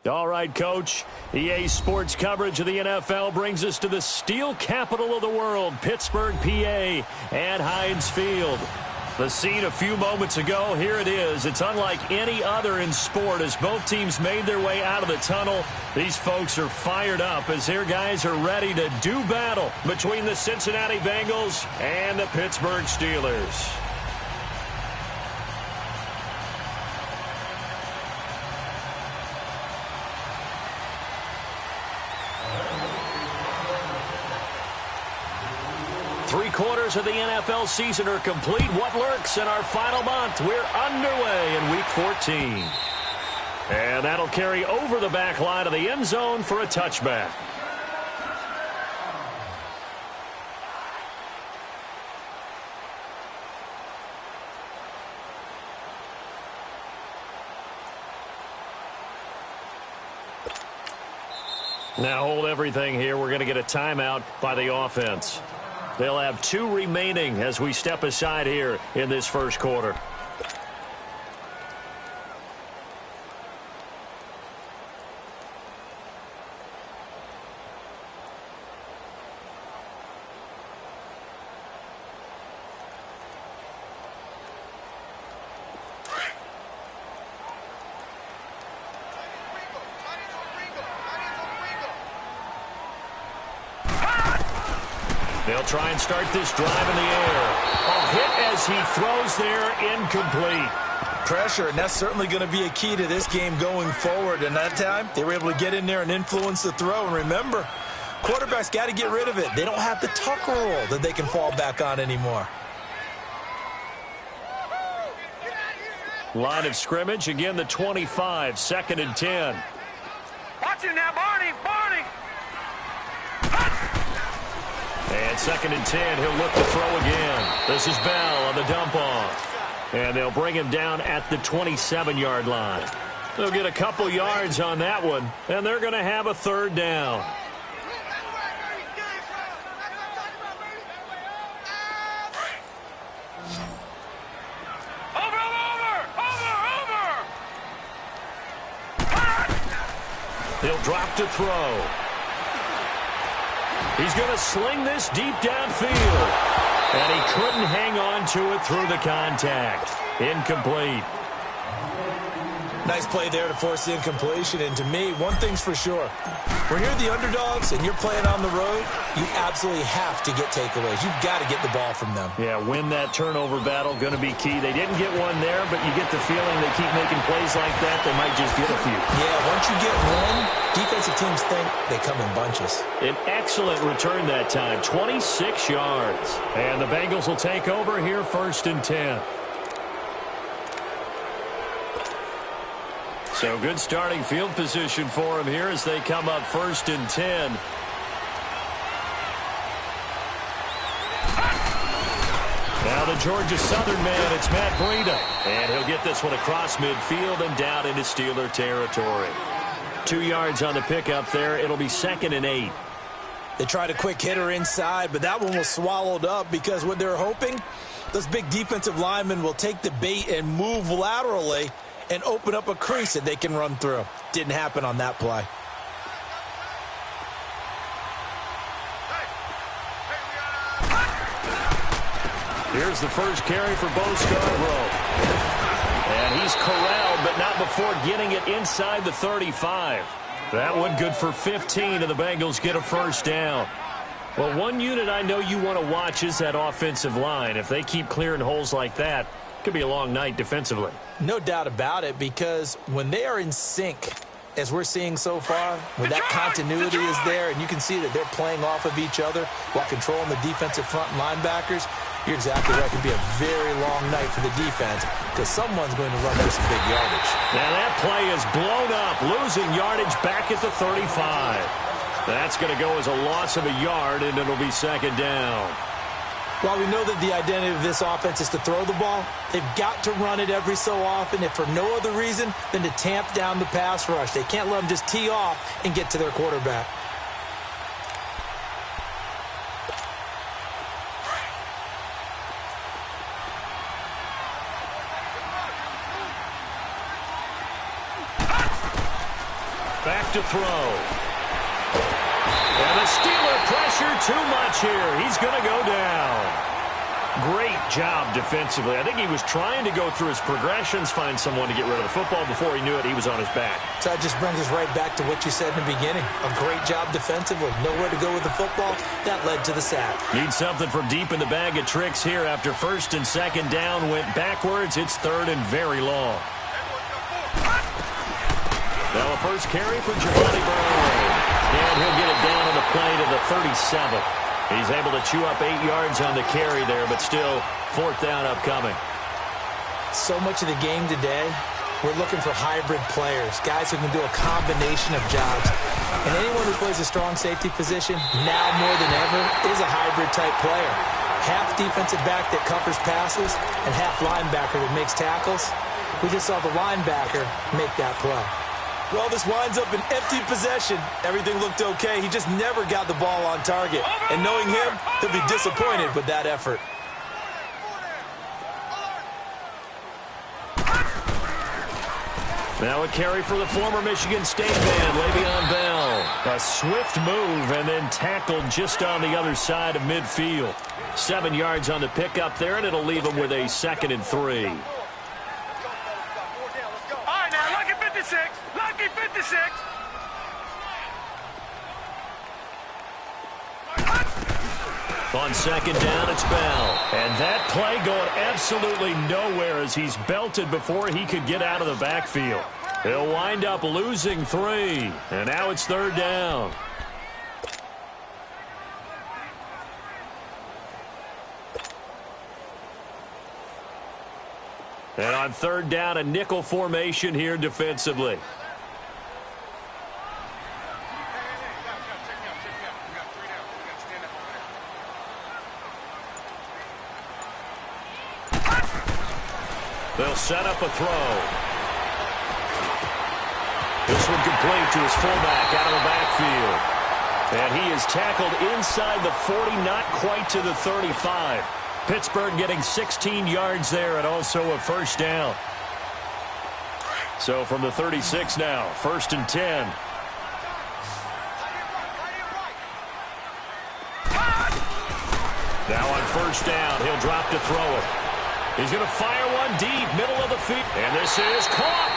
All right, Coach. EA Sports coverage of the NFL brings us to the steel capital of the world, Pittsburgh, PA, at Heinz Field. The scene a few moments ago, here it is. It's unlike any other in sport as both teams made their way out of the tunnel. These folks are fired up as their guys are ready to do battle between the Cincinnati Bengals and the Pittsburgh Steelers. Three-quarters of the NFL season are complete. What lurks in our final month? We're underway in Week 14. And that'll carry over the back line of the end zone for a touchback. Now hold everything here. We're going to get a timeout by the offense. They'll have 2 remaining as we step aside here in this first quarter. They'll try and start this drive in the air. A hit as he throws there, incomplete. Pressure, and that's certainly going to be a key to this game going forward. And that time, they were able to get in there and influence the throw. And remember, quarterbacks got to get rid of it. They don't have the tuck rule that they can fall back on anymore. Line of scrimmage, again the 25, 2nd and 10. Watch it now, Barney, Barney! And 2nd and 10, he'll look to throw again. This is Bell on the dump-off. And they'll bring him down at the 27-yard line. They'll get a couple yards on that one, and they're going to have a 3rd down. He'll drop to throw. He's going to sling this deep downfield. And he couldn't hang on to it through the contact. Incomplete. Nice play there to force the incompletion. And to me, one thing's for sure. When you're the underdogs and you're playing on the road, you absolutely have to get takeaways. You've got to get the ball from them. Yeah, win that turnover battle, going to be key. They didn't get one there, but you get the feeling they keep making plays like that, they might just get a few. Yeah, once you get one, defensive teams think they come in bunches. An excellent return that time, 26 yards. And the Bengals will take over here, 1st and 10. So good starting field position for him here as they come up 1st and 10. Now the Georgia Southern man, it's Matt Breida. And he'll get this one across midfield and down into Steeler territory. 2 yards on the pickup there. It'll be 2nd and 8. They tried a quick hitter inside, but that one was swallowed up because what they're hoping, those big defensive linemen will take the bait and move laterally and open up a crease that they can run through. Didn't happen on that play. Here's the first carry for Bo Scarborough. And he's corralled, but not before getting it inside the 35. That one good for 15, and the Bengals get a 1st down. Well, one unit I know you want to watch is that offensive line. If they keep clearing holes like that, it could be a long night defensively. No doubt about it, because when they are in sync, as we're seeing so far, when that continuity is there and you can see that they're playing off of each other while controlling the defensive front linebackers, you're exactly right. It can be a very long night for the defense because someone's going to run for some big yardage. Now that play is blown up, losing yardage back at the 35. That's going to go as a loss of a yard, and it'll be 2nd down. While we know that the identity of this offense is to throw the ball, they've got to run it every so often, if for no other reason than to tamp down the pass rush. They can't let them just tee off and get to their quarterback. Back to throw. And the Steeler pressure too much here. He's going to go down. Great job defensively. I think he was trying to go through his progressions, find someone to get rid of the football. Before he knew it, he was on his back. So that just brings us right back to what you said in the beginning. A great job defensively. Nowhere to go with the football. That led to the sack. Need something from deep in the bag of tricks here. After first and second down went backwards, it's third and very long. Now a first carry for Giovanni Bernard. And he'll get it down on the play to the 37. He's able to chew up 8 yards on the carry there, but still fourth down upcoming. So much of the game today, we're looking for hybrid players, guys who can do a combination of jobs. And anyone who plays a strong safety position, now more than ever, is a hybrid-type player. Half defensive back that covers passes and half linebacker that makes tackles. We just saw the linebacker make that play. Well, this winds up an empty possession. Everything looked okay. He just never got the ball on target. And knowing him, he'll be disappointed with that effort. Now a carry for the former Michigan State man, Le'Veon Bell. A swift move and then tackled just on the other side of midfield. 7 yards on the pickup there, and it'll leave him with a 2nd and 3. Lucky 56. On second down, it's Bell. And that play going absolutely nowhere as he's belted before he could get out of the backfield. He'll wind up losing 3. And now it's third down. And on third down, a nickel formation here defensively. They'll set up a throw. This one complete to his fullback out of the backfield. And he is tackled inside the 40, not quite to the 35. Pittsburgh getting 16 yards there and also a first down. So from the 36 now, 1st and 10. Now on first down, he'll drop to throw it. He's going to fire one deep, middle of the field. And this is caught.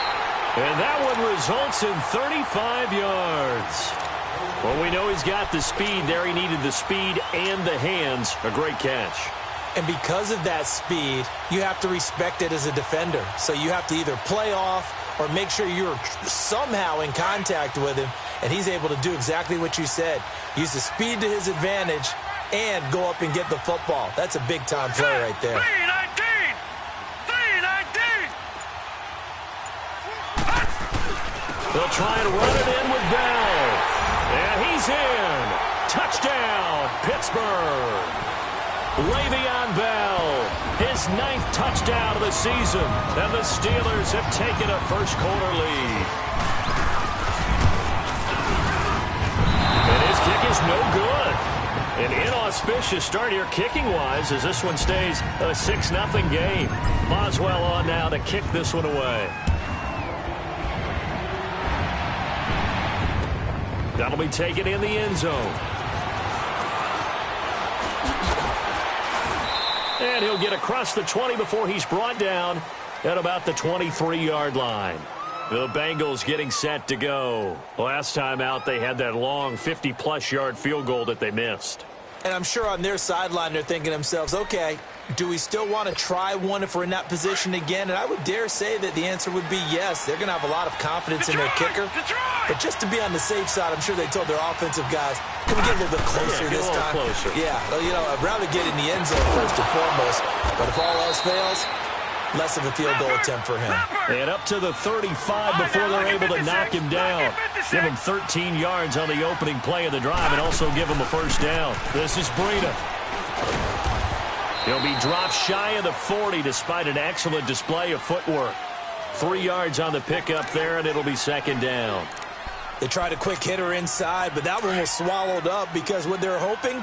And that one results in 35 yards. Well, we know he's got the speed there. He needed the speed and the hands. A great catch. And because of that speed, you have to respect it as a defender. So you have to either play off or make sure you're somehow in contact with him. And he's able to do exactly what you said. Use the speed to his advantage and go up and get the football. That's a big-time play right there. 319! They'll try and run it in with Bell. And he's in. Touchdown, Pittsburgh. Le'Veon Bell, his 9th touchdown of the season, and the Steelers have taken a first-quarter lead. And his kick is no good. An inauspicious start here kicking-wise as this one stays a 6-0 game. Boswell on now to kick this one away. That'll be taken in the end zone. And he'll get across the 20 before he's brought down at about the 23-yard line. The Bengals getting set to go. Last time out, they had that long 50-plus yard field goal that they missed. And I'm sure on their sideline they're thinking to themselves, okay, do we still want to try one if we're in that position again? And I would dare say that the answer would be yes. They're going to have a lot of confidence in their kicker. But just to be on the safe side, I'm sure they told their offensive guys, can we get a little bit closer this time? Closer. Yeah, well, you know, I'd rather get in the end zone first and foremost. But if all else fails, less of a field goal attempt for him. And up to the 35 before they're able to knock him down. Give him 13 yards on the opening play of the drive and also give him a first down. This is Breida. He'll be dropped shy of the 40 despite an excellent display of footwork. 3 yards on the pickup there, and it'll be second down. They tried a quick hitter inside, but that one was swallowed up because what they're hoping,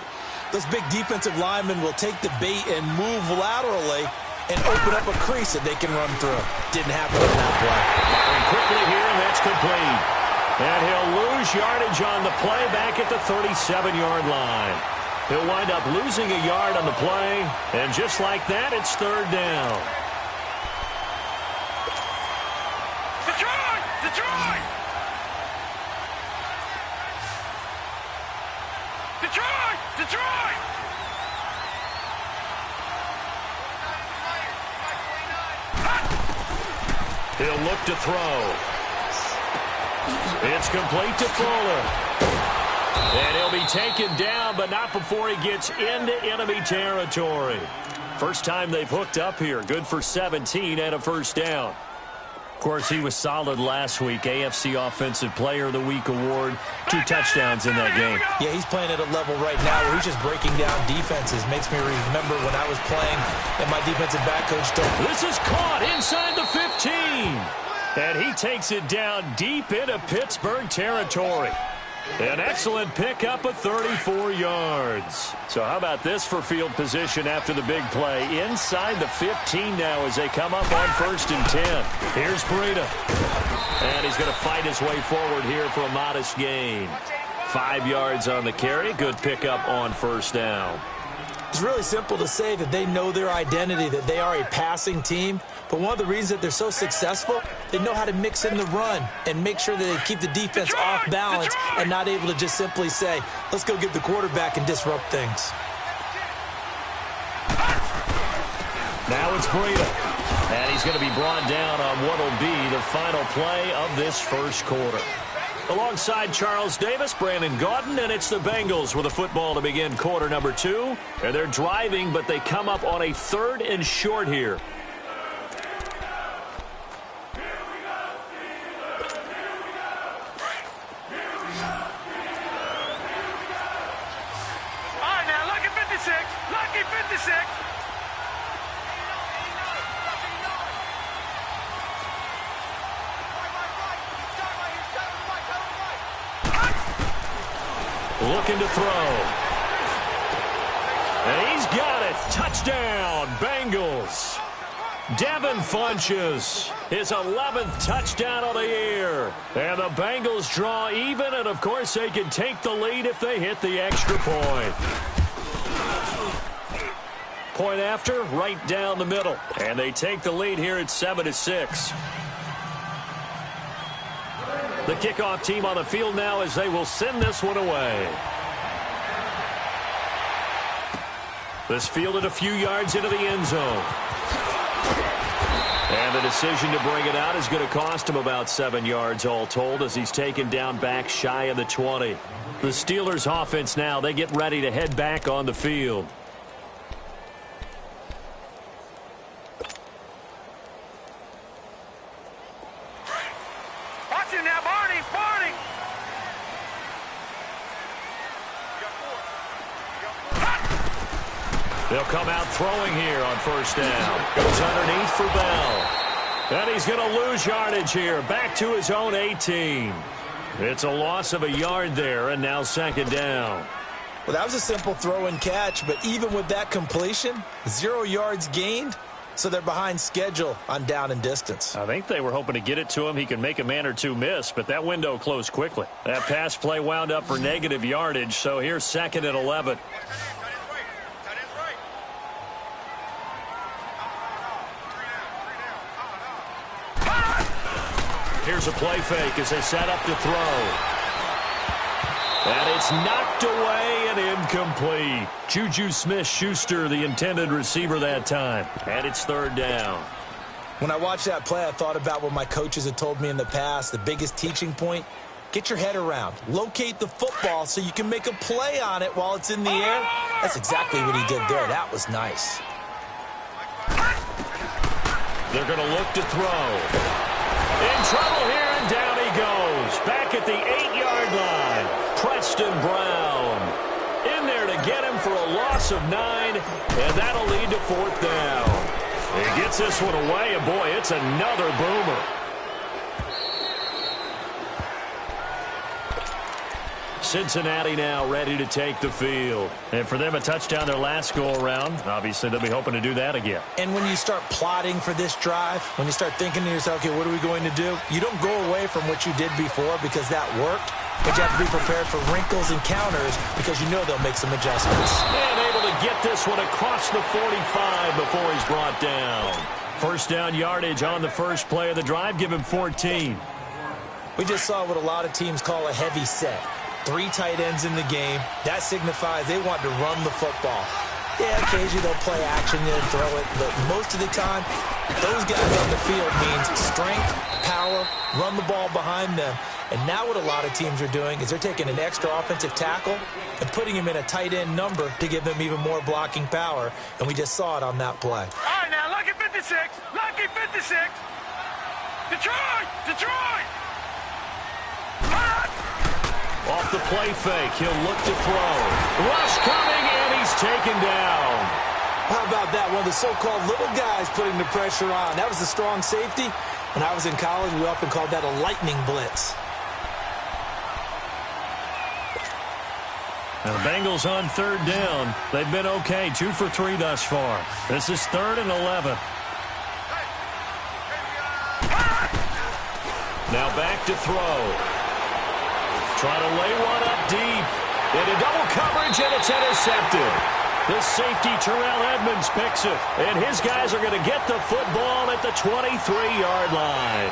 those big defensive linemen will take the bait and move laterally and open up a crease that they can run through. Didn't happen on that play. Firing quickly here, and that's complete. And he'll lose yardage on the play back at the 37-yard line. He'll wind up losing a yard on the play, and just like that, it's third down. Detroit! Detroit! Detroit! Detroit! He'll look to throw. It's complete to Fuller. And he'll be taken down, but not before he gets into enemy territory. First time they've hooked up here. Good for 17 and a first down. Of course, he was solid last week. AFC Offensive Player of the Week award. 2 touchdowns in that game. Yeah, he's playing at a level right now where he's just breaking down defenses. Makes me remember when I was playing and my defensive back coach told me. This is caught inside the 15. And he takes it down deep into Pittsburgh territory. An excellent pickup of 34 yards. So how about this for field position after the big play? Inside the 15 now as they come up on 1st and 10. Here's Breida. And he's going to fight his way forward here for a modest gain. 5 yards on the carry. Good pickup on first down. It's really simple to say that they know their identity, that they are a passing team. But one of the reasons that they're so successful, they know how to mix in the run and make sure that they keep the defense off balance and not able to just simply say, let's go get the quarterback and disrupt things. Now it's Breida. And he's going to be brought down on what will be the final play of this first quarter. Alongside Charles Davis, Brandon Gaudin, and it's the Bengals with a football to begin quarter number 2. And they're driving, but they come up on a 3rd and short here. All right, now, lucky 56. Lucky 56. Looking to throw. And he's got it. Touchdown, Bengals. Devin Funchess, his 11th touchdown of the year. And the Bengals draw even, and of course they can take the lead if they hit the extra point. Point after, right down the middle. And they take the lead here at 7-6. The kickoff team on the field now as they will send this one away. This fielded a few yards into the end zone. And the decision to bring it out is going to cost him about 7 yards all told as he's taken down back shy of the 20. The Steelers offense now, they get ready to head back on the field. Watch him now, Barney. Barney. They'll come out throwing here on first down. Goes underneath for Bell. And he's going to lose yardage here. Back to his own 18. It's a loss of a yard there, and now 2nd down. Well, that was a simple throw and catch, but even with that completion, 0 yards gained, so they're behind schedule on down and distance. I think they were hoping to get it to him. He could make a man or two miss, but that window closed quickly. That pass play wound up for negative yardage, so here's 2nd and 11. Here's a play fake as they set up to throw. And it's knocked away and incomplete. Juju Smith-Schuster, the intended receiver that time. And it's 3rd down. When I watched that play, I thought about what my coaches had told me in the past. The biggest teaching point, get your head around. Locate the football so you can make a play on it while it's in the air. That's exactly what he did there. That was nice. They're going to look to throw. In trouble here, and down he goes. Back at the 8-yard line. Preston Brown in there to get him for a loss of 9, and that'll lead to 4th down. He gets this one away, and boy, it's another boomer. Cincinnati now ready to take the field. And for them, a touchdown their last go-around. Obviously, they'll be hoping to do that again. And when you start plotting for this drive, when you start thinking to yourself, okay, what are we going to do? You don't go away from what you did before because that worked. But you have to be prepared for wrinkles and counters because you know they'll make some adjustments. And able to get this one across the 45 before he's brought down. First down yardage on the first play of the drive. Give him 14. We just saw what a lot of teams call a heavy set. 3 tight ends in the game. That signifies they want to run the football. Yeah, occasionally they'll play action and throw it, but most of the time, those guys on the field means strength, power, run the ball behind them. And now what a lot of teams are doing is they're taking an extra offensive tackle and putting him in a tight end number to give them even more blocking power. And we just saw it on that play. All right, now, lucky 56. Lucky 56. Detroit! Detroit! Off the play fake, he'll look to throw. Rush coming, and he's taken down. How about that? One of the so-called little guys putting the pressure on. That was a strong safety. When I was in college, we often called that a lightning blitz. Now the Bengals on third down. They've been okay, 2 for 3 thus far. This is 3rd and 11. Now back to throw. Trying to lay one up deep. Into double coverage, and it's intercepted. This safety, Terrell Edmonds, picks it. And his guys are going to get the football at the 23-yard line.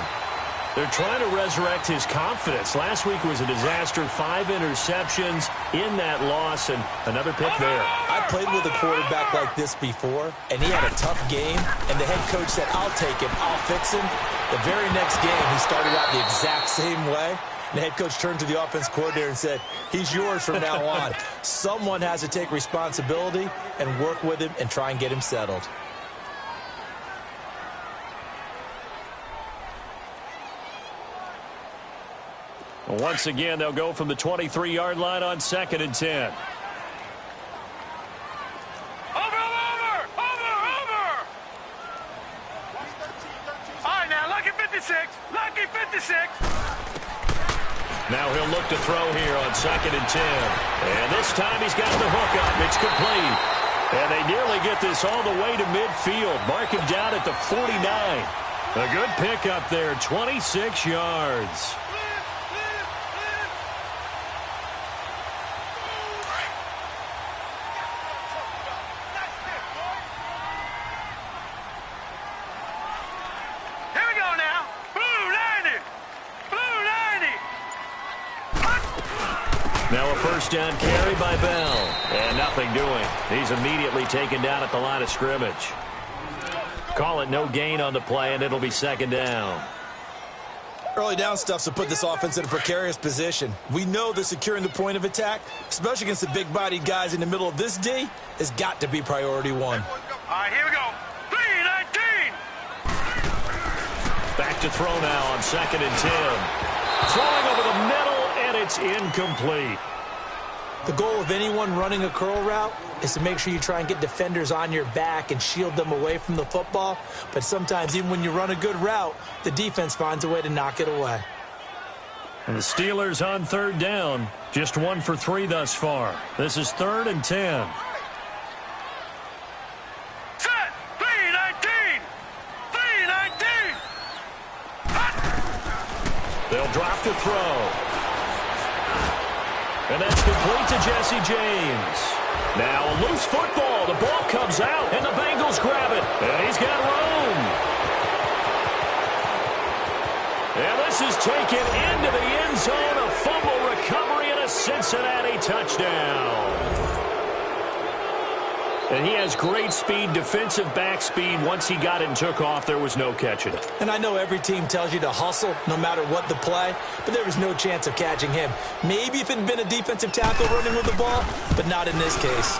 They're trying to resurrect his confidence. Last week was a disaster. 5 interceptions in that loss, and another pick there. I played with a quarterback like this before, and he had a tough game, and the head coach said, I'll take him, I'll fix him. The very next game, he started out the exact same way. The head coach turned to the offense coordinator and said, he's yours from now on. Someone has to take responsibility and work with him and try and get him settled. Once again, they'll go from the 23-yard line on 2nd and 10. Over! All right, now, lucky 56. Lucky 56. Now he'll look to throw here on 2nd and 10. And this time he's got the hook up. It's complete. And they nearly get this all the way to midfield. Mark him down at the 49. A good pickup there, 26 yards. Now a first down carry by Bell. And nothing doing. He's immediately taken down at the line of scrimmage. Call it no gain on the play, and it'll be 2nd down. Early down stuff's to put this offense in a precarious position. We know that securing the point of attack, especially against the big-bodied guys in the middle of this D, has got to be priority 1. All right, here we go. 3-19. Back to throw now on 2nd and 10. Throwing over the middle, and it's incomplete. The goal of anyone running a curl route is to make sure you try and get defenders on your back and shield them away from the football. But sometimes, even when you run a good route, the defense finds a way to knock it away. And the Steelers on 3rd down. Just 1 for 3 thus far. This is 3rd and 10. Set. 3-19. 3-19. They'll drop to throw. And that's complete to Jesse James. Now a loose football. The ball comes out, and the Bengals grab it. And he's got room. And this is taken into the end zone. A fumble recovery and a Cincinnati touchdown. And he has great speed, defensive back speed. Once he got it and took off, there was no catching it. And I know every team tells you to hustle no matter what the play, but there was no chance of catching him. Maybe if it had been a defensive tackle running with the ball, but not in this case.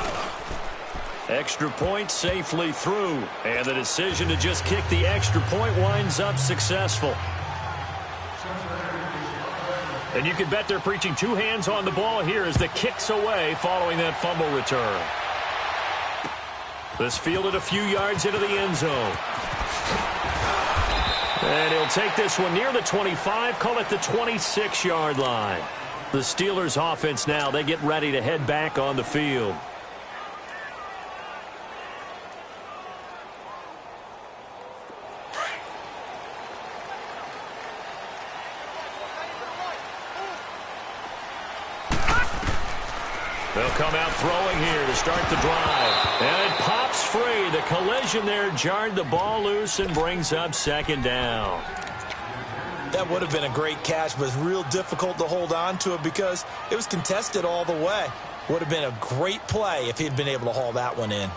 Extra point safely through. And the decision to just kick the extra point winds up successful. And you can bet they're preaching 2 hands on the ball here as the kick's away following that fumble return. This fielded a few yards into the end zone. And he'll take this one near the 25, call it the 26-yard line. The Steelers offense now, they get ready to head back on the field. They'll come out throwing here to start the drive. And it pops free. The collision there jarred the ball loose and brings up second down. That would have been a great catch, but it's real difficult to hold on to it because it was contested all the way. Would have been a great play if he'd been able to haul that one in.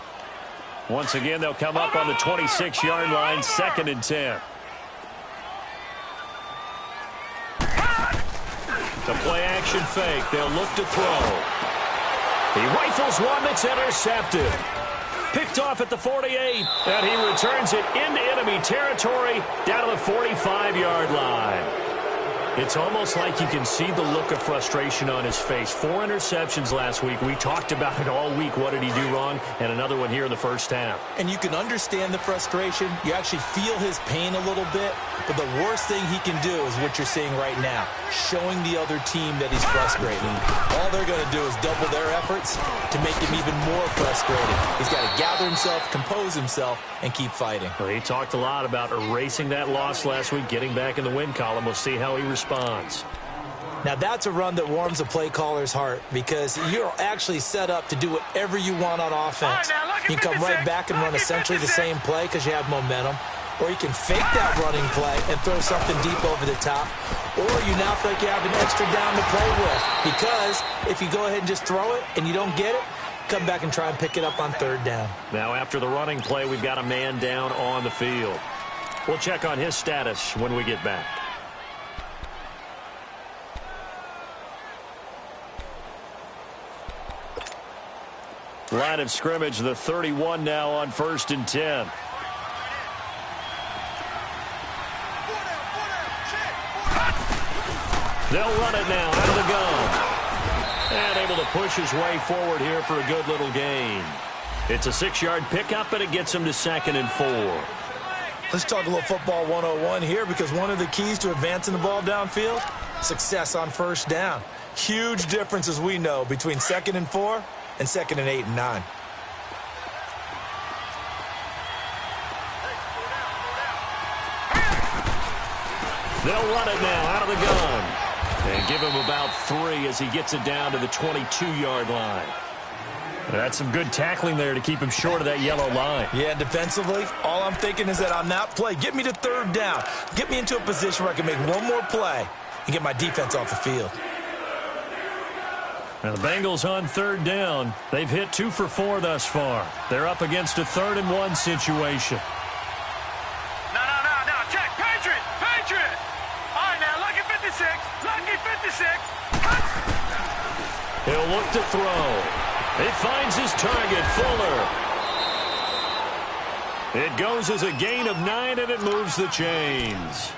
Once again, they'll come up on the 26-yard line, 2nd and 10. The play-action fake. They'll look to throw. He rifles one that's intercepted. Picked off at the 48, and he returns it into enemy territory down to the 45-yard line. It's almost like you can see the look of frustration on his face. 4 interceptions last week. We talked about it all week. What did he do wrong? And another one here in the first half. And you can understand the frustration. You actually feel his pain a little bit. But the worst thing he can do is what you're seeing right now, showing the other team that he's frustrated. All they're going to do is double their efforts to make him even more frustrated. He's got to gather himself, compose himself, and keep fighting. Well, he talked a lot about erasing that loss last week, getting back in the win column. We'll see how he responds. Now, that's a run that warms a play caller's heart because you're actually set up to do whatever you want on offense. You can come right back and run essentially the same play because you have momentum. Or you can fake that running play and throw something deep over the top. Or you now feel like you have an extra down to play with. Because if you go ahead and just throw it and you don't get it, come back and try and pick it up on 3rd down. Now after the running play, we've got a man down on the field. We'll check on his status when we get back. Line of scrimmage, the 31 now on 1st and 10. They'll run it now out of the gun. And able to push his way forward here for a good little gain. It's a 6-yard pickup, and it gets him to 2nd and 4. Let's talk a little football 101 here because one of the keys to advancing the ball downfield, success on 1st down. Huge difference, as we know, between 2nd and 4 and 2nd and 8 and 9. They'll run it now out of the gun. And give him about 3 as he gets it down to the 22-yard line. That's some good tackling there to keep him short of that yellow line. Yeah, defensively, all I'm thinking is that on that play, get me to 3rd down. Get me into a position where I can make one more play and get my defense off the field. Now the Bengals on 3rd down. They've hit 2 for 4 thus far. They're up against a 3rd and 1 situation. No, check, Patriot. All right, now, lucky 56. He'll look to throw. He finds his target, Fuller. It goes as a gain of 9, and it moves the chains.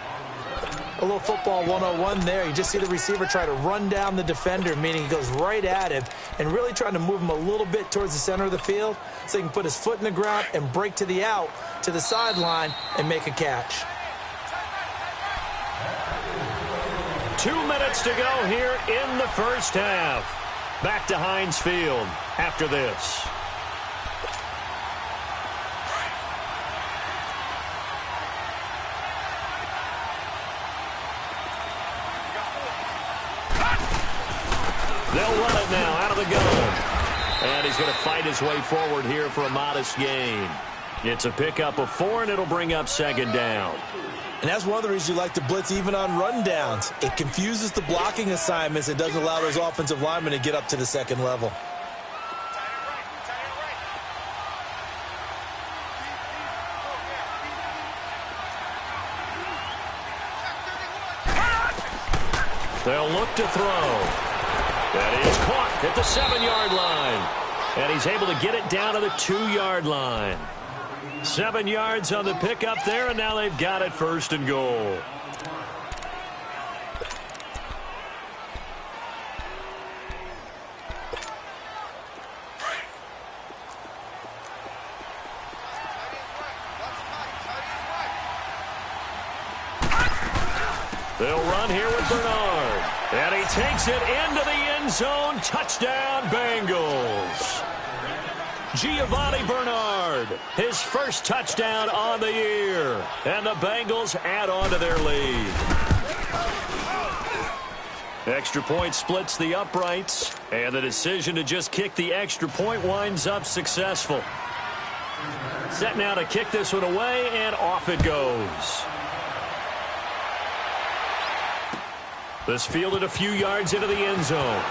A little football 101 there. You just see the receiver try to run down the defender, meaning he goes right at him and really trying to move him a little bit towards the center of the field so he can put his foot in the ground and break to the out, to the sideline, and make a catch. 2 minutes to go here in the first half. Back to Heinz Field after this. They'll run it now out of the gun. And he's going to fight his way forward here for a modest gain. It's a pickup of 4, and it'll bring up 2nd down. And that's one of the reasons you like to blitz even on rundowns. It confuses the blocking assignments. It doesn't allow those offensive linemen to get up to the 2nd level. They'll look to throw. That is caught at the 7-yard line. And he's able to get it down to the 2-yard line. 7 yards on the pickup there, and now they've got it 1st and goal. They'll run here with Bernard. And he takes takes it into the end zone. Touchdown, Bengals. Giovanni Bernard, his first touchdown on the year. And the Bengals add on to their lead. Extra point splits the uprights. And the decision to just kick the extra point winds up successful. Set now to kick this one away, and off it goes. This fielded a few yards into the end zone.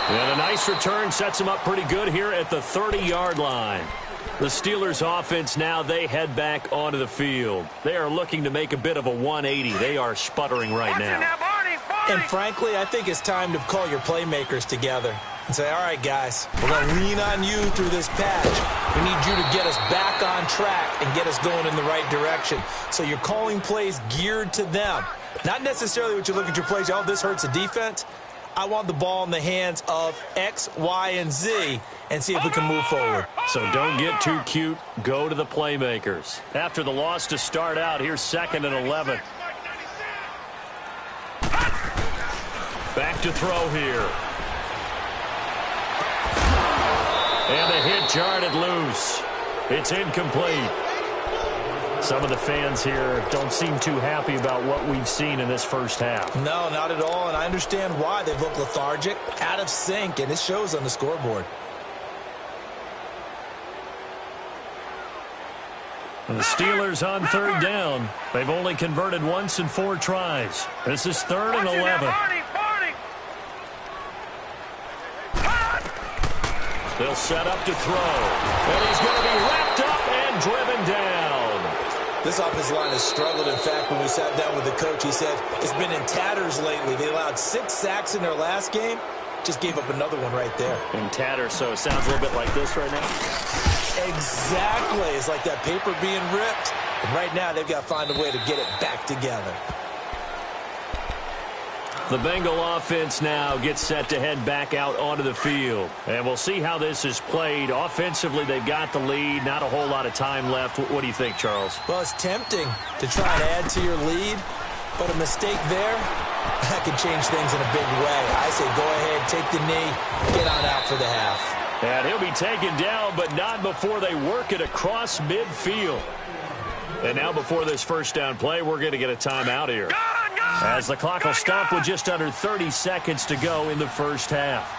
And a nice return sets him up pretty good here at the 30-yard line. The Steelers offense now, they head back onto the field. They are looking to make a bit of a 180. They are sputtering right now. And frankly, I think it's time to call your playmakers together and say, all right, guys, we're going to lean on you through this patch. We need you to get us back on track and get us going in the right direction. So you're calling plays geared to them. Not necessarily what you look at your plays, oh, this hurts the defense. I want the ball in the hands of X, Y, and Z and see if we can move forward. So don't get too cute. Go to the playmakers. After the loss to start out, here's 2nd and 11. Back to throw here. And the hit jarred it loose. It's incomplete. Some of the fans here don't seem too happy about what we've seen in this first half. No, not at all, and I understand why. They've looked lethargic, out of sync, and it shows on the scoreboard. The Steelers on 3rd down. They've only converted once in 4 tries. This is 3rd and 11. They'll set up to throw. And he's going to be wrapped up and driven down. This offensive line has struggled. In fact, when we sat down with the coach, he said it's been in tatters lately. They allowed 6 sacks in their last game. Just gave up another one right there. In tatters, so it sounds a little bit like this right now. Exactly. It's like that paper being ripped. And right now, they've got to find a way to get it back together. The Bengal offense now gets set to head back out onto the field. And we'll see how this is played. Offensively, they've got the lead. Not a whole lot of time left. What do you think, Charles? Well, it's tempting to try and add to your lead. But a mistake there, that could change things in a big way. I say go ahead, take the knee, get on out for the half. And he'll be taken down, but not before they work it across midfield. And now before this first down play, we're going to get a timeout here, as the clock will stop with just under 30 seconds to go in the first half.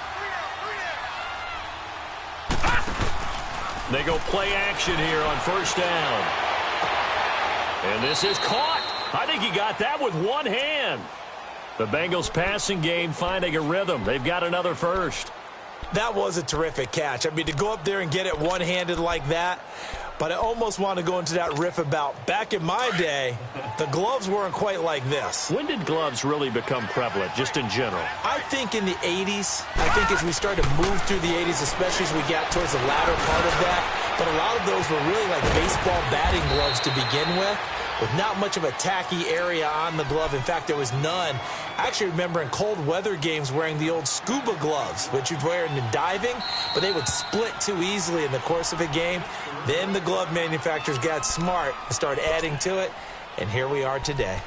They go play action here on first down. And this is caught. I think he got that with one hand. The Bengals passing game finding a rhythm. They've got another first. That was a terrific catch. I mean, to go up there and get it one-handed like that, but I almost want to go into that riff about back in my day, the gloves weren't quite like this. When did gloves really become prevalent, just in general? I think in the 80s. I think as we started to move through the 80s, especially as we got towards the latter part of that. But a lot of those were really like baseball batting gloves to begin with not much of a tacky area on the glove. In fact, there was none. I actually remember in cold weather games wearing the old scuba gloves, which you'd wear in diving, but they would split too easily in the course of a game. Then the glove manufacturers got smart and started adding to it, and here we are today.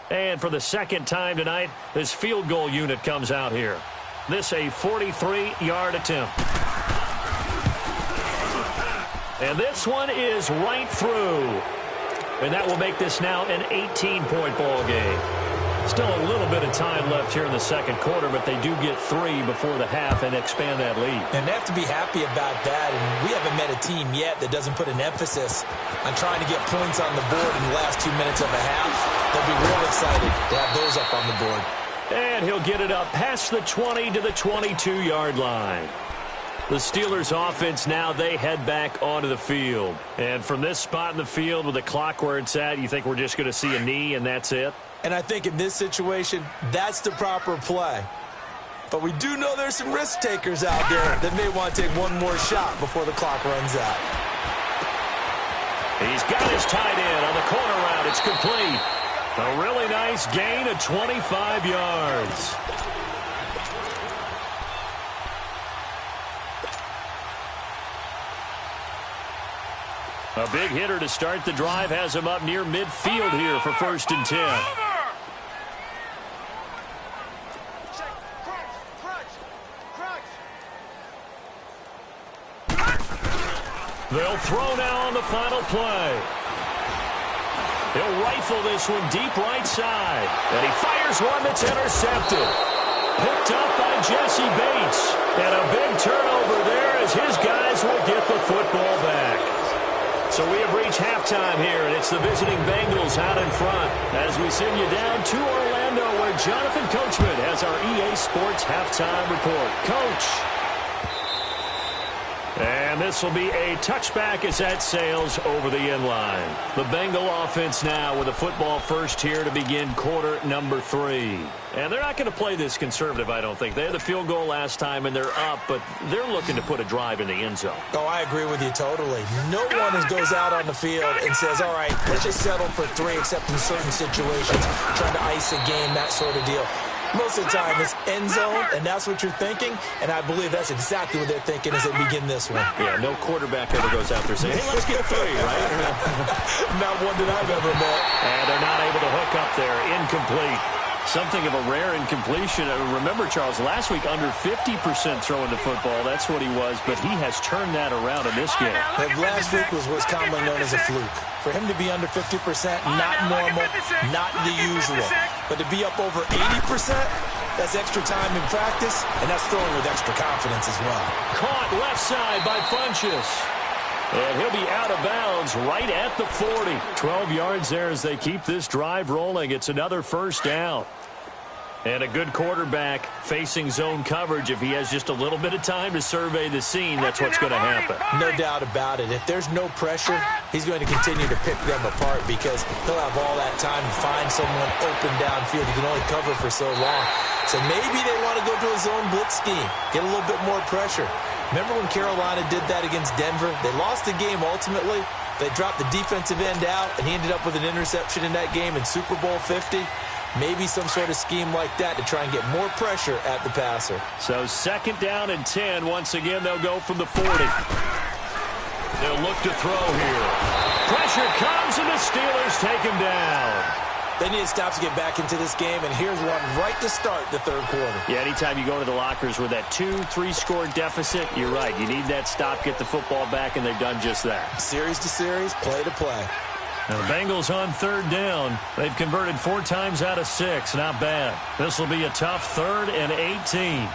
And for the second time tonight, this field goal unit comes out here. This a 43-yard attempt. And this one is right through. And that will make this now an 18-point ball game. Still a little bit of time left here in the second quarter, but they do get 3 before the half and expand that lead. And they have to be happy about that. And we haven't met a team yet that doesn't put an emphasis on trying to get points on the board in the last 2 minutes of a half. They'll be real excited to have those up on the board. And he'll get it up past the 20 to the 22-yard line. The Steelers offense now, they head back onto the field. And from this spot in the field with the clock where it's at, you think we're just going to see a knee and that's it? And I think in this situation, that's the proper play. But we do know there's some risk takers out there that may want to take one more shot before the clock runs out. He's got his tight end on the corner route. It's complete. A really nice gain of 25 yards. A big hitter to start the drive has him up near midfield here for 1st and 10. They'll throw now on the final play. He'll rifle this one deep right side. And he fires one that's intercepted. Picked up by Jesse Bates. And a big turnover there as his guys will get the football back. So we have reached halftime here, and it's the visiting Bengals out in front as we send you down to Orlando where Jonathan Coachman has our EA Sports halftime report. Coach. And this will be a touchback as that sails over the end line. The Bengal offense now with a football first here to begin quarter number 3. And they're not going to play this conservative, I don't think. They had the field goal last time, and they're up, but they're looking to put a drive in the end zone. Oh, I agree with you totally. No one goes out on the field and says, all right, let's just settle for 3, except in certain situations, trying to ice a game, that sort of deal. Most of the time, it's end zone, and that's what you're thinking, and I believe that's exactly what they're thinking as they begin this one. Yeah, no quarterback ever goes out there saying, hey, let's get 3, right? Not one that I've ever met. And they're not able to hook up there. Incomplete. Something of a rare incompletion. Remember, Charles, last week under 50% throwing the football. That's what he was, but he has turned that around in this game. Last week was what's commonly known as a fluke. For him to be under 50%, not normal, not the usual. But to be up over 80%, that's extra time in practice, and that's throwing with extra confidence as well. Caught left side by Funchess. And he'll be out of bounds right at the 40. 12 yards there as they keep this drive rolling. It's another first down. And a good quarterback facing zone coverage. If he has just a little bit of time to survey the scene, that's what's going to happen. No doubt about it. If there's no pressure, he's going to continue to pick them apart because he'll have all that time to find someone open downfield. He can only cover for so long. So maybe they want to go to a zone blitz scheme, get a little bit more pressure. Remember when Carolina did that against Denver? They lost the game ultimately. They dropped the defensive end out, and he ended up with an interception in that game in Super Bowl 50. Maybe some sort of scheme like that to try and get more pressure at the passer. So 2nd down and 10. Once again, they'll go from the 40. They'll look to throw here. Pressure comes, and the Steelers take him down. They need to stop to get back into this game, and here's one right to start the 3rd quarter. Yeah, anytime you go to the lockers with that 2-3 score deficit, you're right. You need that stop, get the football back, and they've done just that. Series to series, play to play. Now the Bengals on 3rd down. They've converted 4 times out of 6. Not bad. This will be a tough 3rd and 18.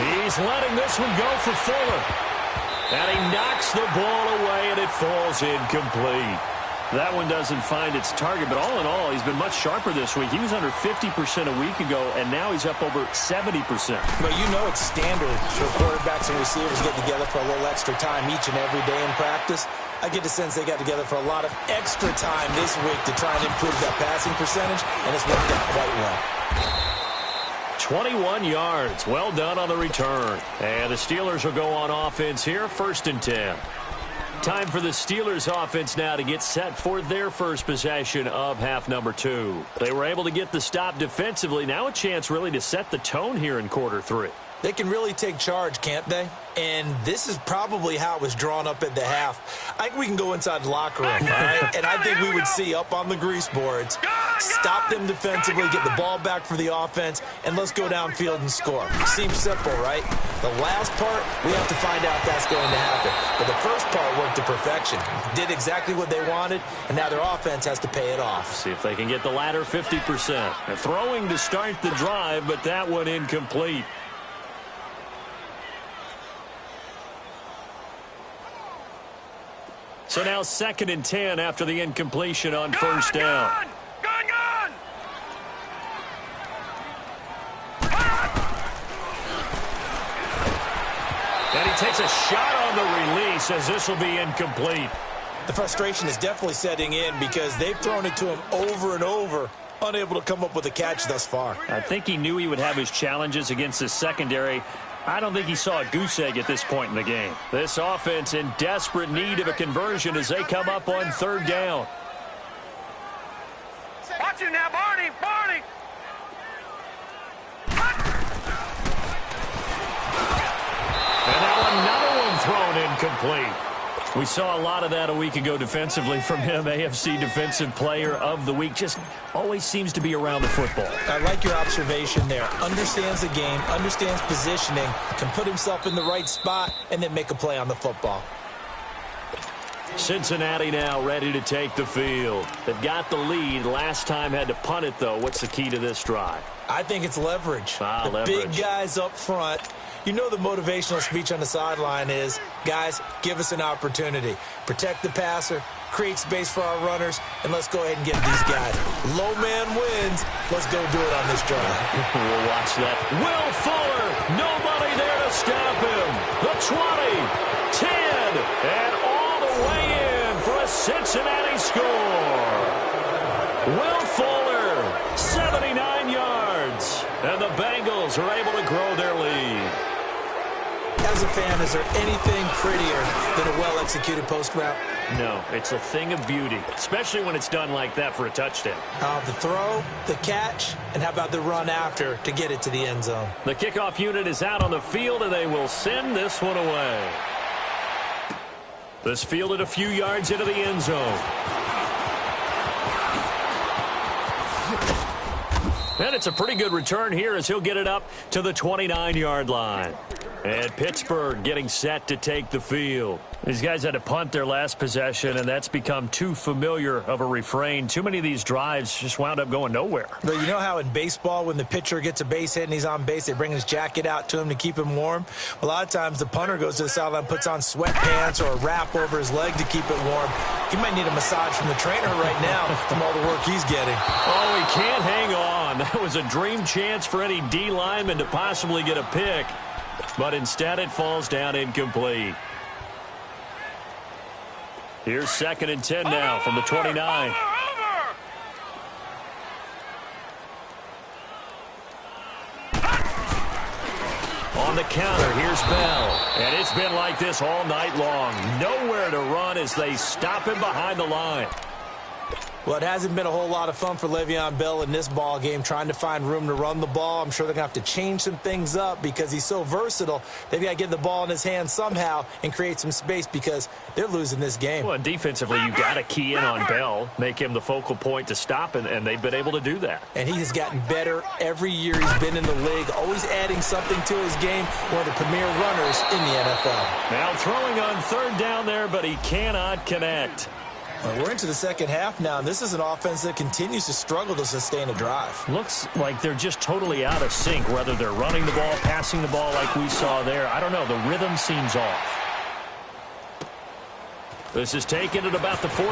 He's letting this one go for Fuller. And he knocks the ball away, and it falls incomplete. That one doesn't find its target, but all in all, he's been much sharper this week. He was under 50% a week ago, and now he's up over 70%. But you know it's standard for quarterbacks and receivers get together for a little extra time each and every day in practice. I get the sense they got together for a lot of extra time this week to try and improve that passing percentage, and it's worked out quite well. 21 yards. Well done on the return. And the Steelers will go on offense here, 1st and 10. Time for the Steelers offense now to get set for their first possession of half number 2. They were able to get the stop defensively. Now a chance really to set the tone here in quarter 3. They can really take charge, can't they? And this is probably how it was drawn up at the half. I think we can go inside the locker room, all right? And I think we would see up on the grease boards, stop them defensively, get the ball back for the offense, and let's go downfield and score. Seems simple, right? The last part, we have to find out if that's going to happen. But the first part worked to perfection. Did exactly what they wanted, and now their offense has to pay it off. See if they can get the latter 50%. They're throwing to start the drive, but that one incomplete. So now 2nd and 10 after the incompletion on 1st down. Gun! And he takes a shot on the release as this will be incomplete. The frustration is definitely setting in because they've thrown it to him over and over, unable to come up with a catch thus far. I think he knew he would have his challenges against his secondary. I don't think he saw a goose egg at this point in the game. This offense in desperate need of a conversion as they come up on 3rd down. Watch it now, Barney! And We saw a lot of that a week ago defensively from him. AFC Defensive Player of the Week. Just always seems to be around the football. I like your observation there. Understands the game, understands positioning, can put himself in the right spot, and then make a play on the football. Cincinnati now ready to take the field. They've got the lead. Last time had to punt it, though. What's the key to this drive? I think it's leverage. Leverage. Big guys up front. You know the motivational speech on the sideline is, guys, give us an opportunity. Protect the passer, create space for our runners, and let's go ahead and get these guys. Low man wins. Let's go do it on this drive. We'll watch that. Will Fuller, nobody there to stop him. The 20, 10, and all the way in for a Cincinnati score. Will Fuller, 79 yards, and the Bengals are able to grow their lead. As a fan, is there anything prettier than a well-executed post route? No, it's a thing of beauty, especially when it's done like that for a touchdown. The throw, the catch, and how about the run after to get it to the end zone? The kickoff unit is out on the field, and they will send this one away. This fielded a few yards into the end zone. And it's a pretty good return here as he'll get it up to the 29-yard line. And Pittsburgh getting set to take the field. These guys had to punt their last possession, and that's become too familiar of a refrain. Too many of these drives just wound up going nowhere. But you know how in baseball, when the pitcher gets a base hit and he's on base, they bring his jacket out to him to keep him warm? A lot of times the punter goes to the sideline, puts on sweatpants or a wrap over his leg to keep it warm. He might need a massage from the trainer right now from all the work he's getting. Oh, he can't hang on. That was a dream chance for any D lineman to possibly get a pick. But instead it falls down incomplete. Here's 2nd and 10 now from the 29. On the counter, here's Bell. And it's been like this all night long. Nowhere to run as they stop him behind the line. Well, it hasn't been a whole lot of fun for Le'Veon Bell in this ball game, trying to find room to run the ball. I'm sure they're going to have to change some things up because he's so versatile. They've got to get the ball in his hands somehow and create some space because they're losing this game. Well, defensively, you've got to key in on Bell, make him the focal point to stop, and they've been able to do that. And he has gotten better every year he's been in the league, always adding something to his game, one of the premier runners in the NFL. Now throwing on 3rd down there, but he cannot connect. We're into the second half now, and this is an offense that continues to struggle to sustain a drive. Looks like they're just totally out of sync, whether they're running the ball, passing the ball like we saw there. I don't know. The rhythm seems off. This is taken at about the 14.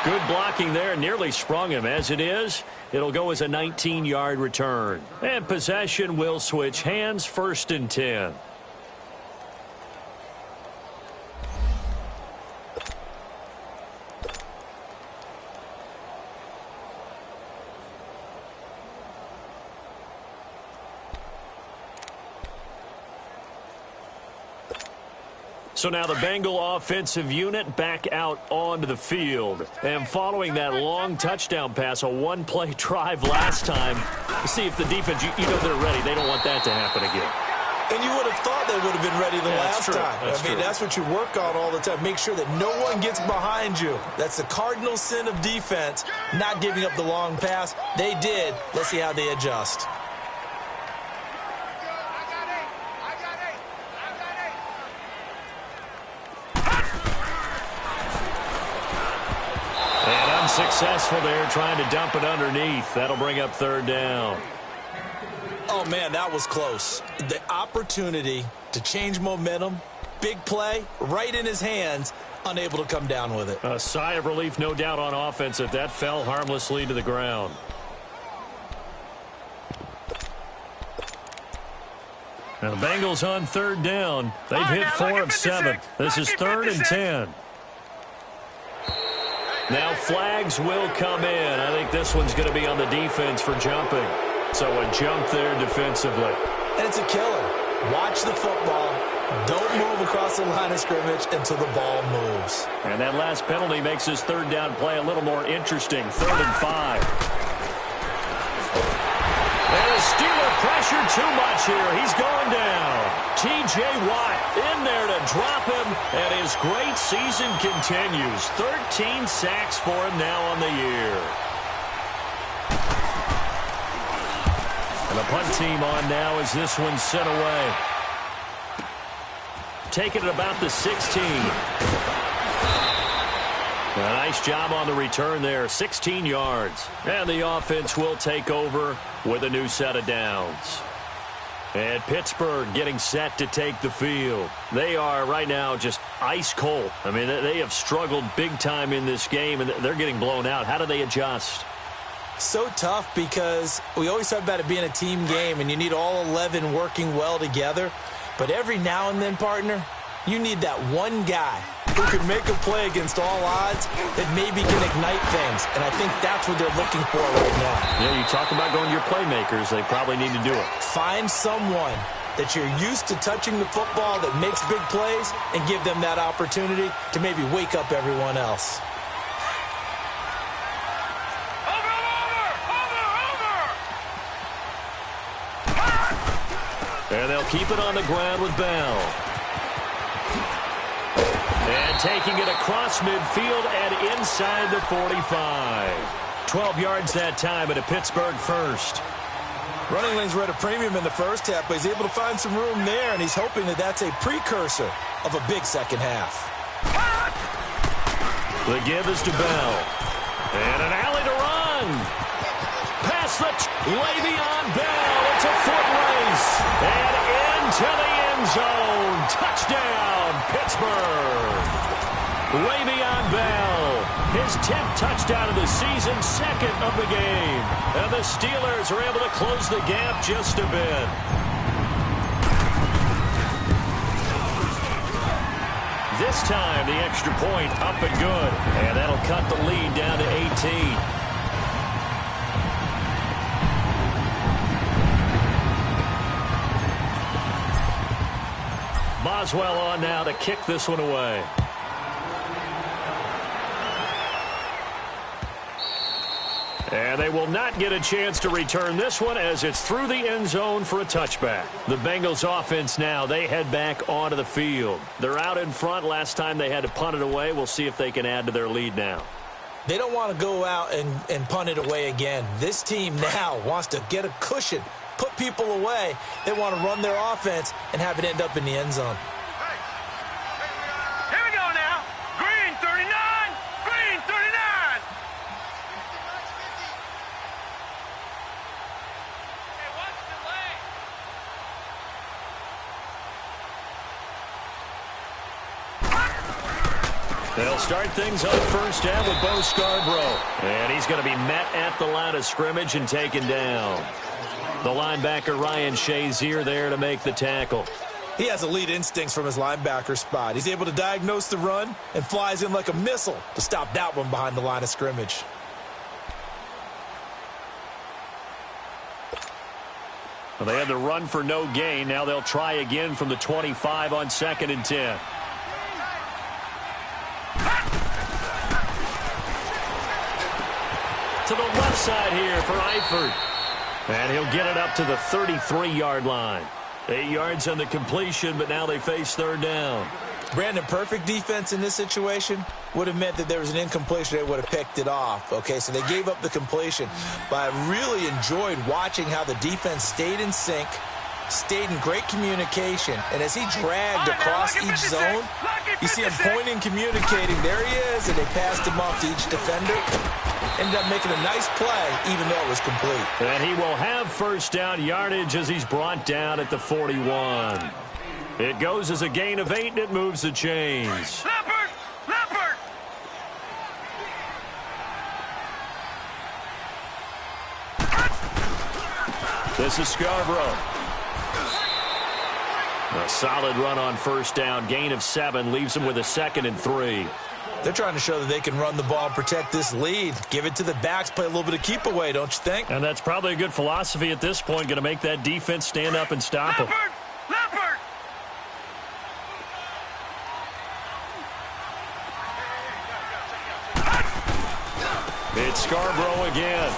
Good blocking there. Nearly sprung him. As it is, it'll go as a 19-yard return. And possession will switch hands, 1st and 10. So now the Bengal offensive unit back out onto the field. And following that long touchdown pass, a one-play drive last time, to see if the defense, you know they're ready. They don't want that to happen again. And you would have thought they would have been ready the last time. That's what you work on all the time. Make sure that no one gets behind you. That's the cardinal sin of defense, not giving up the long pass. They did. Let's see how they adjust. Successful there, trying to dump it underneath. That'll bring up 3rd down. Oh, man, that was close. The opportunity to change momentum, big play, right in his hands, unable to come down with it. A sigh of relief, no doubt, on offense if that fell harmlessly to the ground. Now the Bengals on 3rd down. They've hit 4 of 7. This is 3rd and 10. Now flags will come in. I think this one's going to be on the defense for jumping. So a jump there defensively. And it's a killer. Watch the football. Don't move across the line of scrimmage until the ball moves. And that last penalty makes his 3rd down play a little more interesting. 3rd and 5. And the Steeler pressure too much here. He's going down. T.J. Watt in there to drop him, and his great season continues. 13 sacks for him now on the year. And the punt team on now as this one's sent away. Taking it about the 16. A nice job on the return there, 16 yards. And the offense will take over with a new set of downs. And Pittsburgh getting set to take the field. They are right now just ice cold. I mean, they have struggled big time in this game, and they're getting blown out. How do they adjust? So tough because we always talk about it being a team game, and you need all 11 working well together. But every now and then, partner, you need that one guy who can make a play against all odds that maybe can ignite things. And I think that's what they're looking for right now. Yeah, you talk about going to your playmakers. They probably need to do it. Find someone that you're used to touching the football that makes big plays and give them that opportunity to maybe wake up everyone else. And they'll keep it on the ground with Bell. And taking it across midfield and inside the 45. 12 yards that time and a Pittsburgh first. Running lanes were at a premium in the first half, but he's able to find some room there, and he's hoping that that's a precursor of a big second half. The give is to Bell. And an alley to run. Pass the Le'Veon Bell. It's a foot race. And into the end zone. Touchdown, Pittsburgh. Le'Veon Bell, his 10th touchdown of the season, second of the game. And the Steelers are able to close the gap just a bit. This time, the extra point up and good. And that'll cut the lead down to 18. Boswell on now to kick this one away. And they will not get a chance to return this one as it's through the end zone for a touchback. The Bengals offense now, they head back onto the field. They're out in front. Last time they had to punt it away. We'll see if they can add to their lead now. They don't want to go out and punt it away again. This team now wants to get a cushion, put people away. They want to run their offense and have it end up in the end zone. Here we go now. Green 39. Green 39. Hey, watch the leg. They'll start things on first down with Bo Scarborough. And he's going to be met at the line of scrimmage and taken down. The linebacker, Ryan Shazier, there to make the tackle. He has elite instincts from his linebacker spot. He's able to diagnose the run and flies in like a missile to stop that one behind the line of scrimmage. Well, they had the run for no gain. Now they'll try again from the 25 on 2nd and 10. To the left side here for Eifert. And he'll get it up to the 33-yard line. 8 yards on the completion, but now they face third down. Brandon, perfect defense in this situation would have meant that there was an incompletion. They would have picked it off. Okay, so they gave up the completion. But I really enjoyed watching how the defense stayed in sync, stayed in great communication. And as he dragged across each zone, you see him pointing, communicating. There he is, and they passed him off to each defender. Ended up making a nice play, even though it was complete. And he will have first down yardage as he's brought down at the 41. It goes as a gain of 8, and it moves the chains. Leopard! Leopard! This is Scarborough. A solid run on first down. Gain of 7 leaves him with a 2nd and 3. They're trying to show that they can run the ball and protect this lead. Give it to the backs, play a little bit of keep away, don't you think? And that's probably a good philosophy at this point. Going to make that defense stand up and stop him. Leopard! Leopard! It's Scarborough again.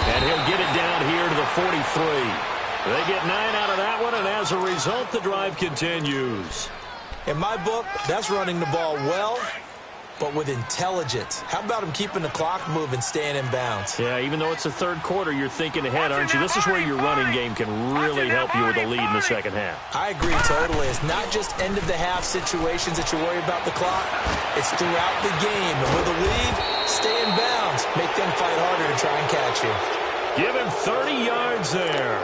And he'll get it down here to the 43. They get 9 out of that one, and as a result, the drive continues. In my book, that's running the ball well, but with intelligence. How about him keeping the clock moving, staying in bounds? Yeah, even though it's the third quarter, you're thinking ahead, aren't you? This is where your running game can really help you with a lead in the second half. I agree totally. It's not just end-of-the-half situations that you worry about the clock. It's throughout the game. And with a lead, stay in bounds. Make them fight harder to try and catch you. Give him 30 yards there.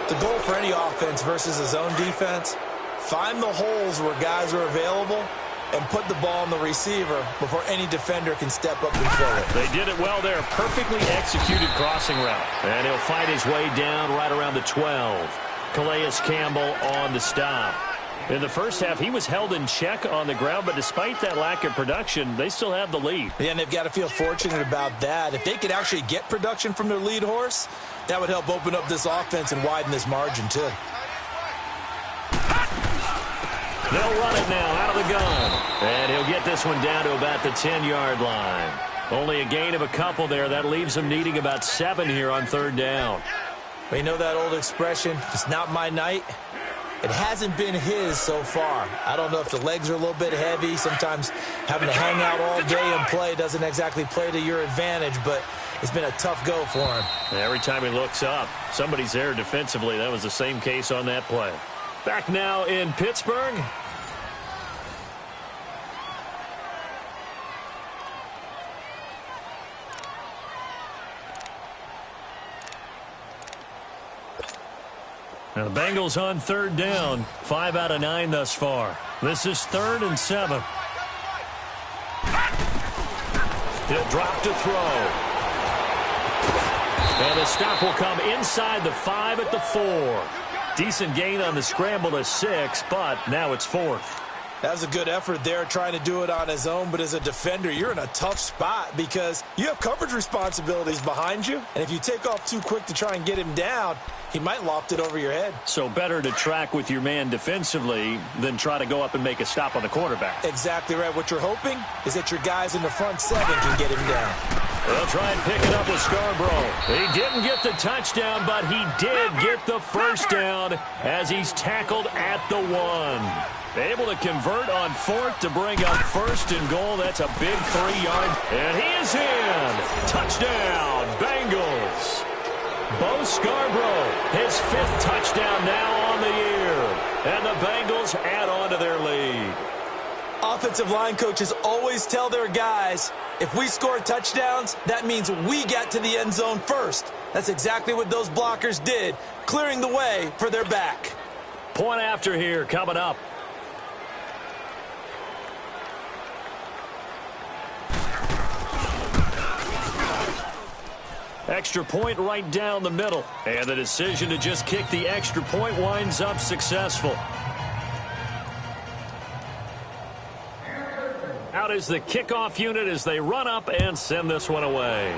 The goal for any offense versus a zone defense, find the holes where guys are available and put the ball on the receiver before any defender can step up and fill it. They did it well there. Perfectly executed crossing route. And he'll fight his way down right around the 12. Calais Campbell on the stop. In the first half, he was held in check on the ground, but despite that lack of production, they still have the lead. Yeah, and they've got to feel fortunate about that. If they could actually get production from their lead horse, that would help open up this offense and widen this margin, too. They'll run it now out of the gun. And he'll get this one down to about the 10-yard line. Only a gain of a couple there. That leaves him needing about 7 here on third down. Well, you know that old expression, it's not my night? It hasn't been his so far. I don't know if the legs are a little bit heavy. Sometimes having to hang out all day and play doesn't exactly play to your advantage, but it's been a tough go for him. Every time he looks up, somebody's there defensively. That was the same case on that play. Back now in Pittsburgh. Now the Bengals on third down. 5 out of 9 thus far. This is 3rd and 7. He'll drop to throw. And the stop will come inside the 5 at the 4. Decent gain on the scramble to 6, but now it's 4th. That was a good effort there trying to do it on his own, but as a defender, you're in a tough spot because you have coverage responsibilities behind you, and if you take off too quick to try and get him down, he might loft it over your head. So better to track with your man defensively than try to go up and make a stop on the quarterback. Exactly right. What you're hoping is that your guys in the front 7 can get him down. They'll try and pick it up with Scarborough. He didn't get the touchdown, but he did get the first down as he's tackled at the 1. Able to convert on 4th to bring up 1st and goal. That's a big 3-yard. And he is in. Touchdown, Bengals. Bo Scarborough, his 5th touchdown now on the year. And the Bengals add on to their lead. Offensive line coaches always tell their guys, if we score touchdowns, that means we get to the end zone first. That's exactly what those blockers did, clearing the way for their back. Point after here coming up. Extra point right down the middle. And the decision to just kick the extra point winds up successful. Out is the kickoff unit as they run up and send this one away.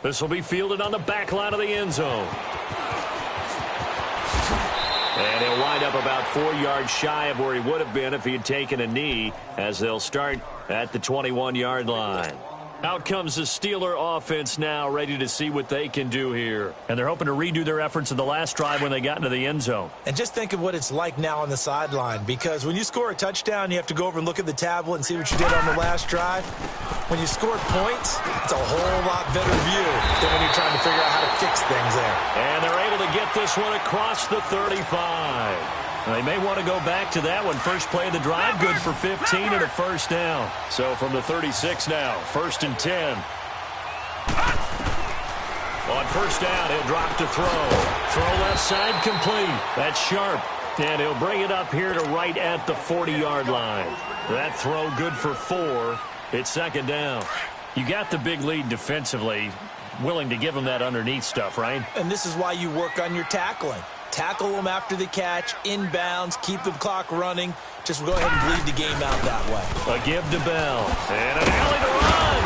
This will be fielded on the back line of the end zone. And he'll wind up about 4 yards shy of where he would have been if he had taken a knee, as they'll start at the 21-yard line. Out comes the Steeler offense now, ready to see what they can do here. And they're hoping to redo their efforts in the last drive when they got into the end zone. And just think of what it's like now on the sideline, because when you score a touchdown, you have to go over and look at the tablet and see what you did on the last drive. When you score points, it's a whole lot better view than when you're trying to figure out how to fix things there. And they're able to get this one across the 35. They may want to go back to that one. First play of the drive, good for 15 and a first down. So from the 36 now, 1st and 10. On first down, he'll drop to throw. Throw left side complete. That's sharp. And he'll bring it up here to right at the 40-yard line. That throw good for 4. It's 2nd down. You got the big lead defensively. Willing to give them that underneath stuff, right? And this is why you work on your tackling. Tackle them after the catch, inbounds, keep the clock running. Just go ahead and bleed the game out that way. A give to Bell. And an alley to run.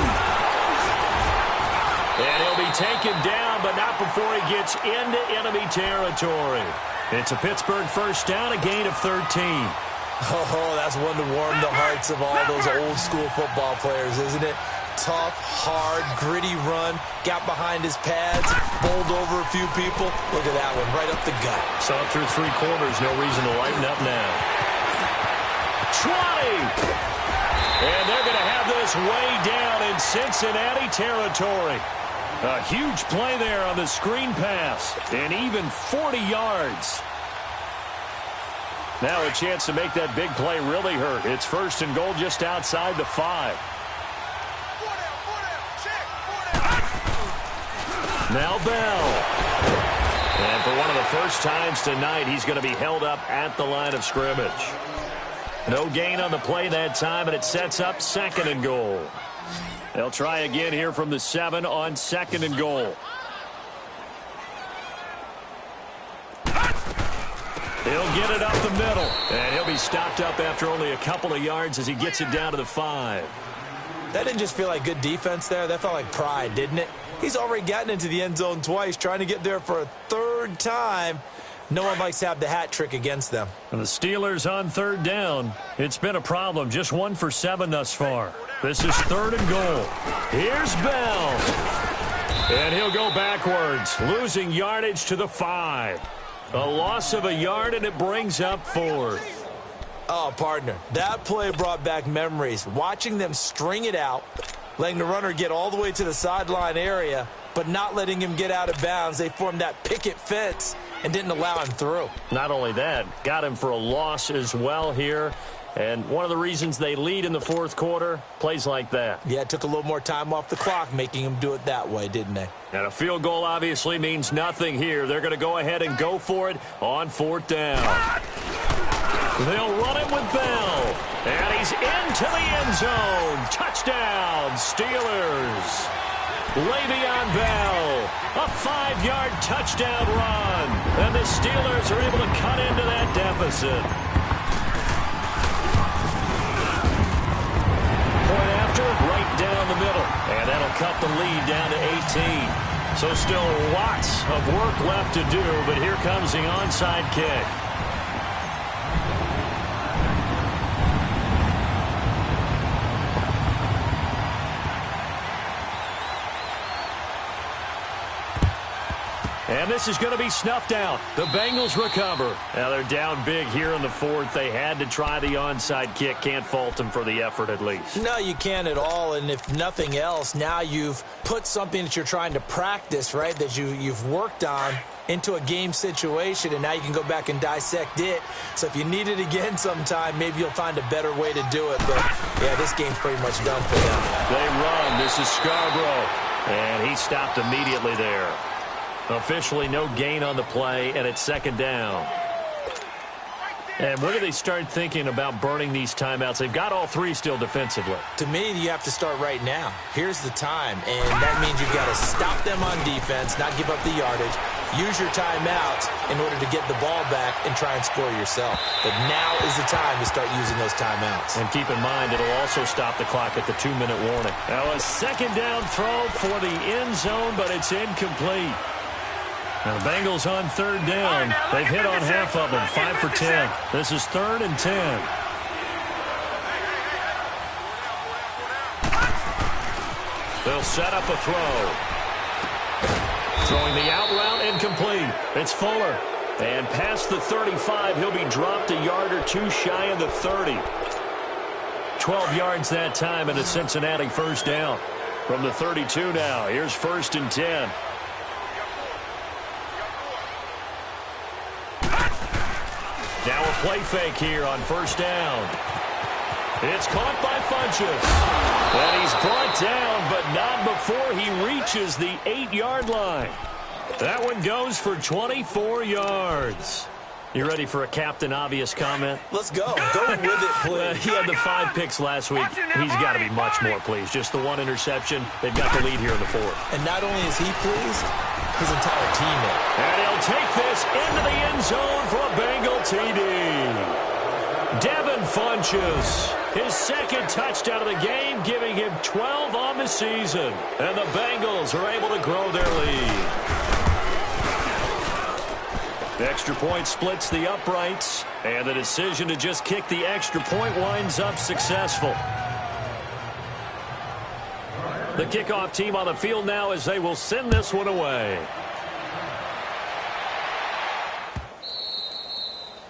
And he'll be taken down, but not before he gets into enemy territory. It's a Pittsburgh first down, a gain of 13. Oh, that's one to warm the hearts of all those old school football players, isn't it? tough, hard, gritty run. Got behind his pads, bowled over a few people. Look at that one, right up the gut. So through three quarters, no reason to lighten up now. 20! And they're going to have this way down in Cincinnati territory. A huge play there on the screen pass, and even 40 yards. Now a chance to make that big play really hurt. It's 1st and goal just outside the 5. Now Bell. And for one of the first times tonight, he's going to be held up at the line of scrimmage. No gain on the play that time, and it sets up 2nd and goal. They'll try again here from the 7 on 2nd and goal. He'll get it up the middle, and he'll be stopped up after only a couple of yards as he gets it down to the 5. That didn't just feel like good defense there. That felt like pride, didn't it? He's already gotten into the end zone twice, trying to get there for a 3rd time. No one likes to have the hat trick against them. And the Steelers on 3rd down. It's been a problem. Just 1 for 7 thus far. This is 3rd and goal. Here's Bell. And he'll go backwards, losing yardage to the 5. A loss of a yard, and it brings up 4th. Oh, partner, that play brought back memories. Watching them string it out, letting the runner get all the way to the sideline area, but not letting him get out of bounds. They formed that picket fence and didn't allow him through. Not only that, got him for a loss as well here. And one of the reasons they lead in the 4th quarter, plays like that. Yeah, it took a little more time off the clock, making him do it that way, didn't they? And a field goal obviously means nothing here. They're going to go ahead and go for it on 4th down. They'll run it with Bell. And he's into the end zone. Touchdown, Steelers. Le'Veon Bell, a 5-yard touchdown run. And the Steelers are able to cut into that deficit. Point after, right down the middle. And that'll cut the lead down to 18. So still lots of work left to do, but here comes the onside kick. And this is going to be snuffed out. The Bengals recover. Now they're down big here in the 4th. They had to try the onside kick. Can't fault them for the effort at least. No, you can't at all. And if nothing else, now you've put something that you're trying to practice, right, that you've worked on into a game situation, and now you can go back and dissect it. So if you need it again sometime, maybe you'll find a better way to do it. But, yeah, this game's pretty much done for them. They run. This is Scarborough. And he stopped immediately there. Officially no gain on the play, and it's 2nd down. And when do they start thinking about burning these timeouts? They've got all 3 still defensively. To me, you have to start right now. Here's the time, and that means you've got to stop them on defense, not give up the yardage, use your timeouts in order to get the ball back and try and score yourself. But now is the time to start using those timeouts. And keep in mind, it'll also stop the clock at the 2-minute warning. Now a 2nd down throw for the end zone, but it's incomplete. Now the Bengals on 3rd down. They've hit on half of them, 5 for 10. This is 3rd and 10. They'll set up a throw. Throwing the out route, incomplete. It's Fuller. And past the 35, he'll be dropped a yard or 2 shy of the 30. 12 yards that time, and a Cincinnati 1st down. From the 32 now, here's 1st and 10. Now a play fake here on 1st down. It's caught by Funchess. And he's brought down, but not before he reaches the 8-yard line. That one goes for 24 yards. You ready for a Captain Obvious comment? Let's go. Go with it, please. He had the 5 picks last week. He's got to be much more pleased. Just the 1 interception. They've got the lead here in the 4th. And not only is he pleased, his entire team is. And he'll take this into the end zone for a Bengal TD. Devin Funchess, his 2nd touchdown of the game, giving him 12 on the season. And the Bengals are able to grow their lead. The extra point splits the uprights, and the decision to just kick the extra point winds up successful. The kickoff team on the field now as they will send this one away.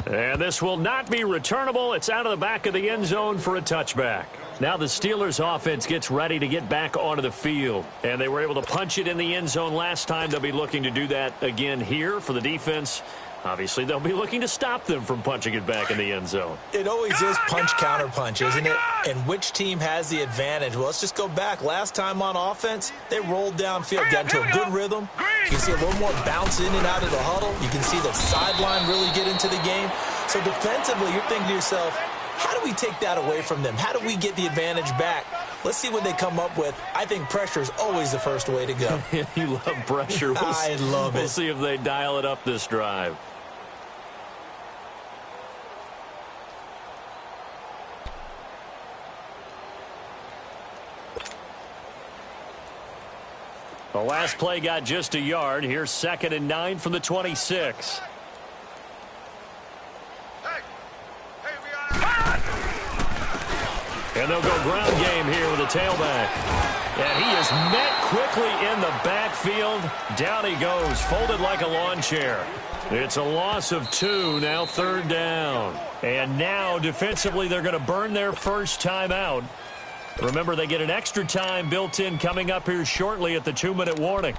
And this will not be returnable. It's out of the back of the end zone for a touchback. Now the Steelers offense gets ready to get back onto the field. And they were able to punch it in the end zone last time. They'll be looking to do that again here for the defense. Obviously, they'll be looking to stop them from punching it back in the end zone. It always is punch-counter-punch, isn't it? And which team has the advantage? Well, let's just go back. Last time on offense, they rolled downfield, got into a good rhythm. You can see a little more bounce in and out of the huddle. You can see the sideline really get into the game. So defensively, you're thinking to yourself, how do we take that away from them? How do we get the advantage back? Let's see what they come up with. I think pressure is always the first way to go. You love pressure. I love it. We'll see if they dial it up this drive. The last play got just a yard. Here's 2nd and 9 from the 26. And they'll go ground game here with a tailback. And he is met quickly in the backfield. Down he goes, folded like a lawn chair. It's a loss of 2, now 3rd down. And now defensively they're going to burn their first timeout. Remember, they get an extra time built in coming up here shortly at the 2-minute warning.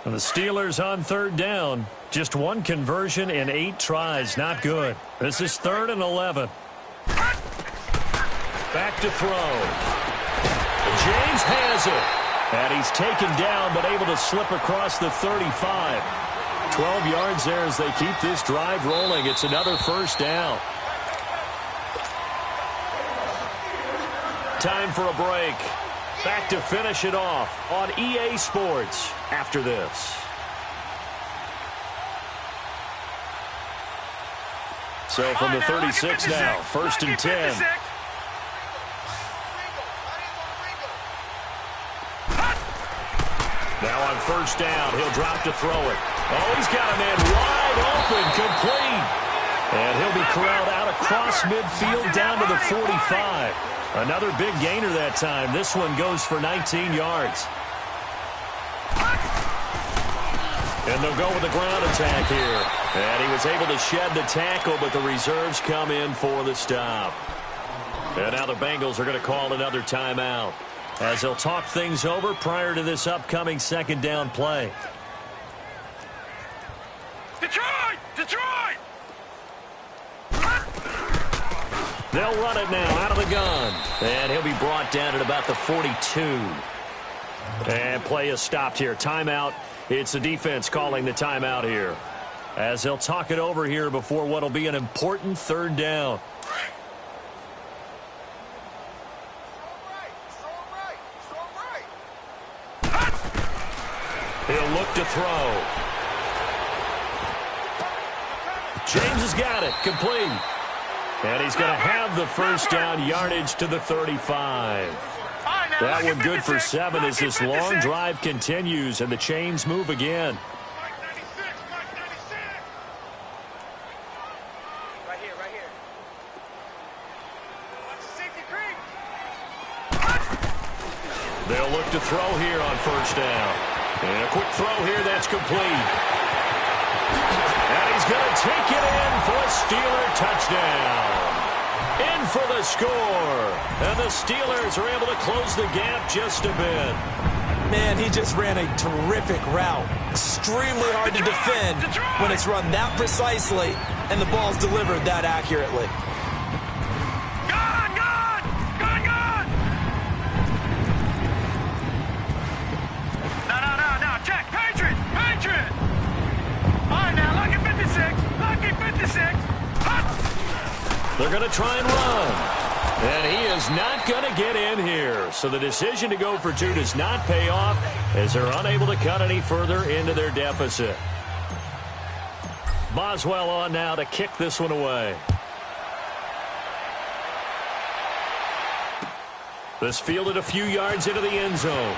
And the Steelers on 3rd down. Just 1 conversion in 8 tries. Not good. This is 3rd and 11. Back to throw. James has it. And he's taken down, but able to slip across the 35. 12 yards there as they keep this drive rolling. It's another first down. Time for a break. Back to finish it off on EA Sports after this. So from the 36 now, 1st and 10. Now on 1st down, he'll drop to throw it. Oh, he's got a man wide open, complete. And he'll be corralled out across midfield down to the 45. Another big gainer that time. This one goes for 19 yards. And they'll go with the ground attack here. And he was able to shed the tackle, but the reserves come in for the stop. And now the Bengals are going to call another timeout, as they'll talk things over prior to this upcoming 2nd down play. Detroit! Detroit! They'll run it now out of the gun. And he'll be brought down at about the 42. And play is stopped here. Timeout. It's the defense calling the timeout here, as they'll talk it over here before what will be an important 3rd down. He'll look to throw. James has got it. Complete. And he's going to have the first down, yardage to the 35. That one good for 7 as this long drive continues and the chains move again. Right here. They'll look to throw here on 1st down. And a quick throw here that's complete. And he's going to take it in for a Steeler touchdown. In for the score. And the Steelers are able to close the gap just a bit. Man, he just ran a terrific route. Extremely hard to defend when it's run that precisely and the ball's delivered that accurately. No. Check. Patriot. All right, now, lucky 56. They're going to try and run. And he is not going to get in here. So the decision to go for 2 does not pay off, as they're unable to cut any further into their deficit. Boswell on now to kick this one away. This fielded a few yards into the end zone.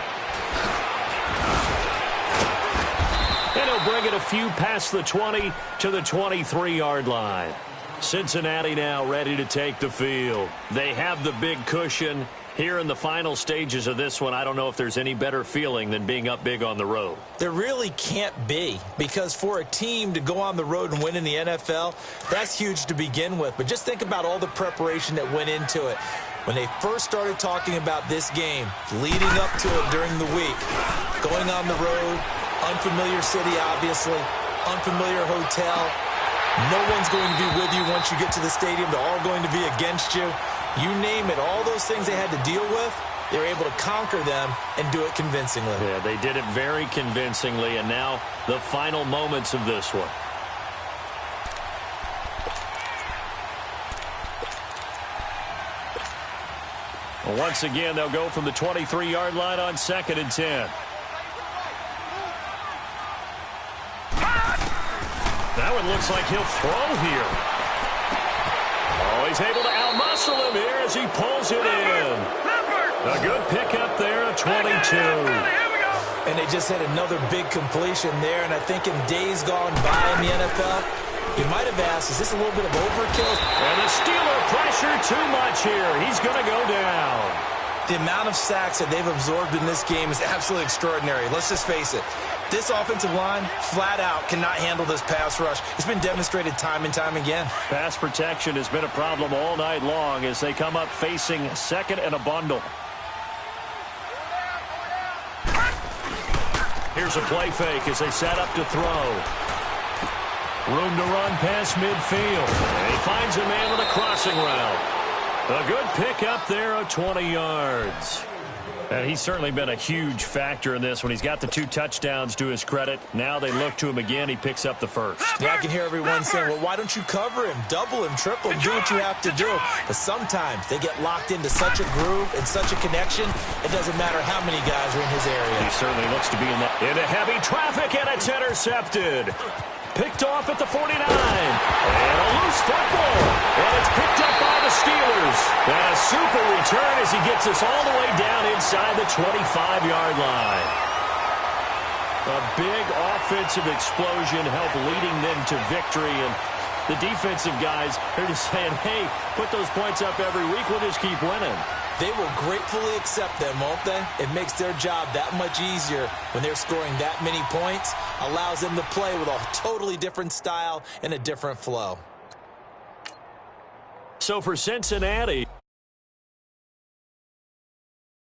And And he'll bring it a few past the 20 to the 23-yard line. Cincinnati now ready to take the field. They have the big cushion. Here in the final stages of this one, I don't know if there's any better feeling than being up big on the road. There really can't be, because for a team to go on the road and win in the NFL, that's huge to begin with. But just think about all the preparation that went into it. When they first started talking about this game, leading up to it during the week, going on the road, unfamiliar city, obviously, unfamiliar hotel. No one's going to be with you once you get to the stadium. They're all going to be against you. You name it, all those things they had to deal with, they were able to conquer them and do it convincingly. Yeah, they did it very convincingly, and now the final moments of this one. Well, once again, they'll go from the 23-yard line on 2nd and 10. That one looks like he'll throw here. Oh, he's able to outmuscle him here as he pulls it in. A good pickup there at 22. And they just had another big completion there, and I think in days gone by in the NFL, you might have asked, is this a little bit of overkill? And the Steeler pressure too much here. He's going to go down. The amount of sacks that they've absorbed in this game is absolutely extraordinary. Let's just face it. This offensive line, flat out, cannot handle this pass rush. It's been demonstrated time and time again. Pass protection has been a problem all night long as they come up facing 2nd and a bundle. Here's a play fake as they set up to throw. Room to run past midfield. And he finds a man with a crossing route. A good pickup there of 20 yards. And he's certainly been a huge factor in this when he's got the 2 touchdowns to his credit. Now they look to him again. He picks up the first. Yeah, I can hear everyone saying, well, why don't you cover him? Double him, triple him, do what you have to do. But sometimes they get locked into such a groove and such a connection, it doesn't matter how many guys are in his area. He certainly looks to be into heavy traffic, and it's intercepted. Picked off at the 49. And a loose football. And it's picked up by the Steelers. And a super return as he gets us all the way down inside the 25-yard line. A big offensive explosion helped leading them to victory. And the defensive guys are just saying, hey, put those points up every week. We'll just keep winning. They will gratefully accept them, won't they? It makes their job that much easier when they're scoring that many points. Allows them to play with a totally different style and a different flow. So for Cincinnati,